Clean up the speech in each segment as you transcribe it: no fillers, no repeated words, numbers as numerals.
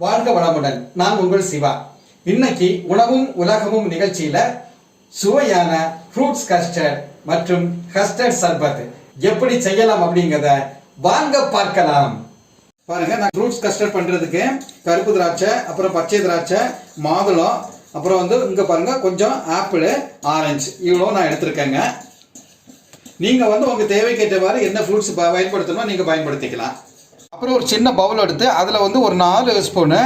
வாழ்க வளமுடன். நான் உங்கள் சிவா. இன்னைக்கு உணவும் உலகமும் நிகழ்ச்சியில சுவையான ஃப்ரூட்ஸ் கஸ்டர்ட் மற்றும் கஸ்டர்ட் சர்பத் எப்படி செய்யலாம் அப்படிங்கிறத வாங்க பார்க்கலாம். பாருங்க, நான் ஃப்ரூட்ஸ் கஸ்டர்ட் பண்றதுக்கு கருப்பு திராட்சை, அப்புறம் பச்சை திராட்சை, மாதுளம், அப்புறம் இங்க பாருங்க கொஞ்சம் ஆப்பிள், ஆரஞ்சு இவ்வளோ நான் எடுத்திருக்கேங்க. நீங்க உங்க தேவைக்கேற்றவாறு என்ன ஃப்ரூட்ஸ் பயன்படுத்தணுமோ நீங்க பயன்படுத்திக்கலாம். அப்புறம் ஒரு சின்ன பவுல் எடுத்து அதில் ஒரு 4 ஸ்பூனு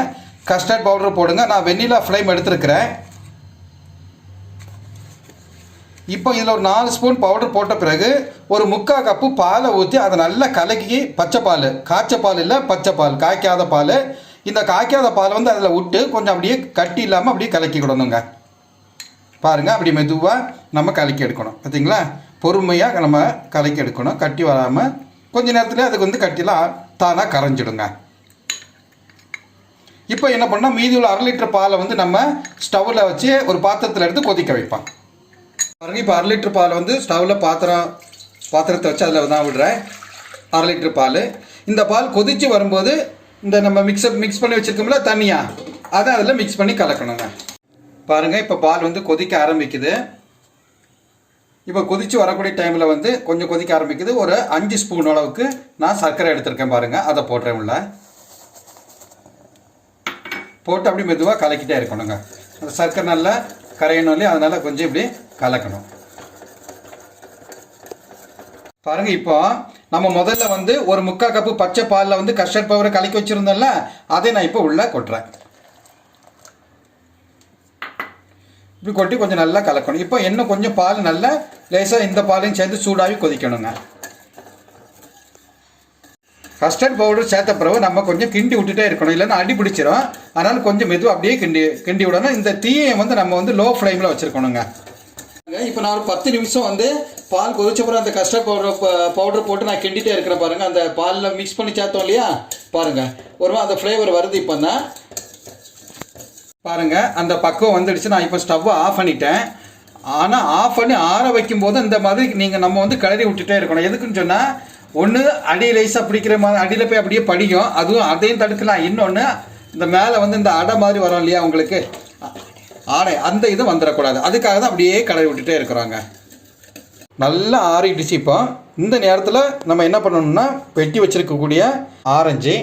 கஸ்டர்ட் பவுடர் போடுங்க. நான் வெண்ணிலா ஃப்ளேம் எடுத்துருக்கிறேன். இப்போ இதில் ஒரு 4 ஸ்பூன் பவுடர் போட்ட பிறகு ஒரு 3/4 கப்பு பாலை ஊற்றி அதை நல்லா கலக்கி, பச்சை பால், காய்ச்ச பால் இல்லை, பச்சை பால், காய்க்காத பால். இந்த காய்க்காத பால் அதில் விட்டு கொஞ்சம் அப்படியே கட்டி இல்லாமல் அப்படியே கலக்கிக்கிடணுங்க. பாருங்கள், அப்படி மெதுவாக நம்ம கலக்கி எடுக்கணும். பார்த்தீங்களா, பொறுமையாக நம்ம கலக்கி எடுக்கணும். கட்டி வராமல் கொஞ்ச நேரத்தில் அதுக்கு கட்டிலாம் தானாக கரைஞ்சிடுங்க. இப்போ என்ன பண்ணால் மீதி உள்ள 1/2 லிட்டர் பாலை நம்ம ஸ்டவ்வில் வச்சு ஒரு பாத்திரத்தில் எடுத்து கொதிக்க வைப்போம். பாருங்க, இப்போ 1/2 லிட்டர் பால் ஸ்டவ்வில் பாத்திரத்தை வச்சு அதில் தான் விடுறேன். 1/2 லிட்டர் பால். இந்த பால் கொதித்து வரும்போது இந்த நம்ம மிக்ஸ் பண்ணி வச்சுருக்கோம்ல தண்ணியாக, அதை அதில் மிக்ஸ் பண்ணி கலக்கணுங்க. பாருங்கள், இப்போ பால் கொதிக்க ஆரம்பிக்குது. இப்போ கொதித்து வரக்கூடிய டைமில் கொஞ்சம் கொதிக்க ஆரம்பிக்குது. ஒரு 5 ஸ்பூன் அளவுக்கு நான் சர்க்கரை எடுத்திருக்கேன். பாருங்கள், அதை போடுறேன். உள்ள போட்டு அப்படி மெதுவாக கலக்கிட்டே இருக்கணுங்க. அந்த சர்க்கரை நல்லா கரையணும் இல்லையா, அதனால் கொஞ்சம் இப்படி கலக்கணும். பாருங்கள், இப்போ நம்ம முதல்ல ஒரு 3/4 கப்பு பச்சை பாலில் கஸ்டர்ட் பவுடரை கலக்கி வச்சுருந்தோம்ல, அதை நான் இப்போ உள்ளே கொட்டுறேன். இப்படி கொட்டி கொஞ்சம் நல்லா கலக்கணும். இப்போ இன்னும் கொஞ்சம் பால் நல்லா லேசாக இந்த பாலையும் சேர்ந்து சூடாகி கொதிக்கணுங்க. கஸ்டர்ட் பவுடர் சேர்த்த பிறகு நம்ம கொஞ்சம் கிண்டி விட்டுட்டே இருக்கணும், இல்லைன்னா அடி பிடிச்சிடும். அதனால் கொஞ்சம் மெதுவாக அப்படியே கிண்டி விடணும். இந்த தீயை நம்ம லோ ஃப்ளேமில் வச்சுருக்கணுங்க. இப்போ நான் ஒரு 10 நிமிஷம் பால் கொதிச்சப்புறம் அந்த கஸ்டர்ட் பவுடர் போட்டு நான் கிண்டிகிட்டே இருக்கிறேன். பாருங்கள், அந்த பாலில் மிக்ஸ் பண்ணி சேர்த்தோம் இல்லையா, பாருங்கள் ஒரு அந்த ஃப்ளேவர் வருது. இப்போ தான் பாருங்கள், அந்த பக்குவம் வந்துடுச்சு. நான் இப்போ ஸ்டவ்வை ஆஃப் பண்ணிட்டேன். ஆனால் ஆஃப் பண்ணி ஆற வைக்கும் போது இந்த மாதிரி நம்ம கிளறி விட்டுட்டே இருக்கணும். எதுக்குன்னு சொன்னால், ஒன்று அடி லைஸாக பிடிக்கிற மாதிரி அடியில் போய் அப்படியே படிக்கும், அதுவும் அதையும் தடுக்கலாம். இன்னொன்று இந்த மேலே இந்த அடை மாதிரி வரும் இல்லையா உங்களுக்கு, ஆடை, அந்த இது வந்துடக்கூடாது. அதுக்காக தான் அப்படியே கிளறி விட்டுட்டே இருக்கிறாங்க. நல்லா ஆறிடுச்சு. இப்போ இந்த நேரத்தில் நம்ம என்ன பண்ணணும்னா, வெட்டி வச்சுருக்கக்கூடிய ஆரஞ்சு,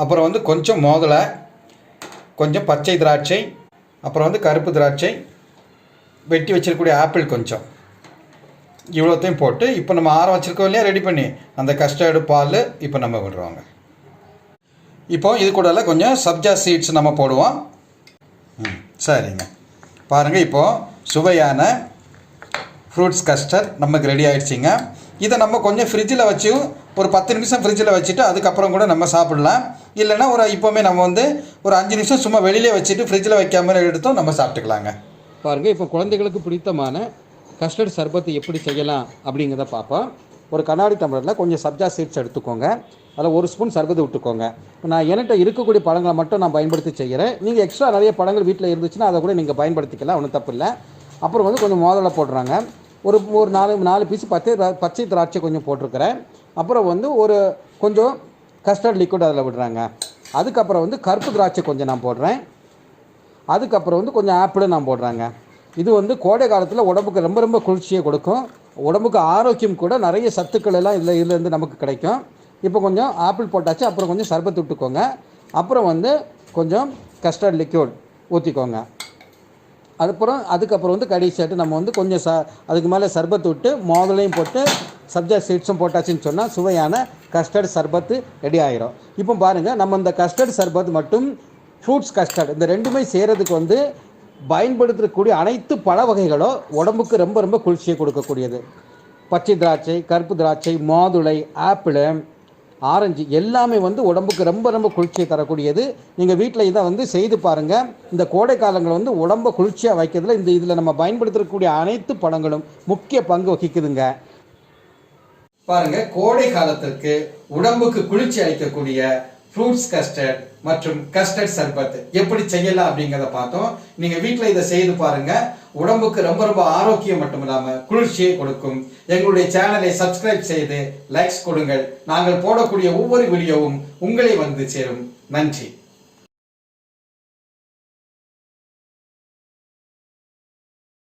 அப்புறம் கொஞ்சம் மாதுளை, கொஞ்சம் பச்சை திராட்சை, அப்புறம் கருப்பு திராட்சை, வெட்டி வச்சிருக்கக்கூடிய ஆப்பிள் கொஞ்சம், இவ்வளோத்தையும் போட்டு இப்போ நம்ம ஆற வச்சுருக்கோம் இல்லையா ரெடி பண்ணி, அந்த கஸ்டர்டு பால் இப்போ நம்ம விடுறோங்க. இப்போ இது கூட கொஞ்சம் சப்ஜா சீட்ஸ் நம்ம போடுவோம். சரிங்க, பாருங்கள், இப்போது சுவையான ஃப்ரூட்ஸ் கஸ்டர்ட் நமக்கு ரெடி ஆகிடுச்சிங்க. இதை நம்ம கொஞ்சம் ஃப்ரிட்ஜில் வச்சு ஒரு 10 நிமிஷம் ஃப்ரிட்ஜில் வச்சுட்டு அதுக்கப்புறம் கூட நம்ம சாப்பிடலாம். இல்லைன்னா இப்போவுமே நம்ம ஒரு 5 நிமிஷம் சும்மா வெளியிலே வச்சுட்டு ஃப்ரிட்ஜில் வைக்காமல் எடுத்தோம் நம்ம சாப்பிட்டுக்கலாங்க. பாருங்கள், இப்போ குழந்தைகளுக்கு பிடித்தமான கஸ்டர்ட் சர்பத்து எப்படி செய்யலாம் அப்படிங்கிறத பார்ப்போம். ஒரு கண்ணாடி டம்ளரில் கொஞ்சம் சப்ஜா சீட்ஸ் எடுத்துக்கோங்க. அதில் 1 ஸ்பூன் சர்பத்து விட்டுக்கோங்க. இப்போ நான் என்கிட்ட இருக்கக்கூடிய பழங்களை மட்டும் நான் பயன்படுத்தி செய்கிறேன். நீங்கள் எக்ஸ்ட்ரா நிறைய பழங்கள் வீட்டில் இருந்துச்சுன்னா அதை கூட நீங்கள் பயன்படுத்திக்கலாம், ஒன்றும் தப்பு இல்லை. அப்புறம் கொஞ்சம் மாதுளை போடுறாங்க. ஒரு 4 பீஸ் பச்சை திராட்சை கொஞ்சம் போட்டிருக்கிறேன். அப்புறம் ஒரு கொஞ்சம் கஸ்டர்ட் லிக்விட் அதில் விடுறாங்க. அதுக்கப்புறம் கருப்பு திராட்சை கொஞ்சம் நான் போடுறேன். அதுக்கப்புறம் கொஞ்சம் ஆப்பிளும் நான் போடுறாங்க. இது கோடை காலத்தில் உடம்புக்கு ரொம்ப ரொம்ப குளிர்ச்சியை கொடுக்கும். உடம்புக்கு ஆரோக்கியம் கூட, நிறைய சத்துக்கள் எல்லாம் இதுலேருந்து நமக்கு கிடைக்கும். இப்போ கொஞ்சம் ஆப்பிள் போட்டாச்சு. அப்புறம் கொஞ்சம் சர்பத்து விட்டுக்கோங்க. அப்புறம் கொஞ்சம் கஸ்டர்ட் லிக்விட் ஊற்றிக்கோங்க. அதுக்கப்புறம் கடைசியாட்டு நம்ம கொஞ்சம் அதுக்கு மேலே சர்பத்து விட்டு மாதுளையும் போட்டு சப்ஜா சீட்ஸும் போட்டாச்சுன்னு சொன்னால் சுவையான கஸ்டர்ட் சர்பத்து ரெடி ஆகிரும். இப்போ பாருங்கள், நம்ம இந்த கஸ்டர்ட் சர்பத் மற்றும் ஃப்ரூட்ஸ் கஸ்டர்ட் இந்த ரெண்டுமே செய்கிறதுக்கு பயன்படுத்தக்கூடிய அனைத்து பழ வகைகளும் உடம்புக்கு ரொம்ப ரொம்ப குளிர்ச்சியை கொடுக்கக்கூடியது. பச்சை திராட்சை, கருப்பு திராட்சை, மாதுளை, ஆப்பிள், ஆரஞ்சு எல்லாமே உடம்புக்கு ரொம்ப ரொம்ப குளிர்ச்சியை தரக்கூடியது. நீங்கள் வீட்டில் இதை செய்து பாருங்கள். இந்த கோடை காலங்கள் உடம்பை குளிர்ச்சியாக வைக்கிறதுல இதில் நம்ம பயன்படுத்தக்கூடிய அனைத்து பழங்களும் முக்கிய பங்கு வகிக்குதுங்க. பாருங்க, கோடை காலத்திற்கு உடம்புக்கு குளிர்ச்சி அளிக்கக்கூடிய ஃப்ரூட்ஸ் கஸ்டர்ட் மற்றும் கஸ்டர்ட் சர்பத் எப்படி செய்யலாம் அப்படிங்கிறத பார்த்தோம். நீங்க வீட்டில் இதை செய்து பாருங்க. உடம்புக்கு ரொம்ப ரொம்ப ஆரோக்கியம் மட்டும் இல்லாம குளிர்ச்சியை கொடுக்கும். எங்களுடைய சேனலை சப்ஸ்கிரைப் செய்து லைக்ஸ் கொடுங்கள். நாங்கள் போடக்கூடிய ஒவ்வொரு வீடியோவும் உங்களை வந்து சேரும். நன்றி.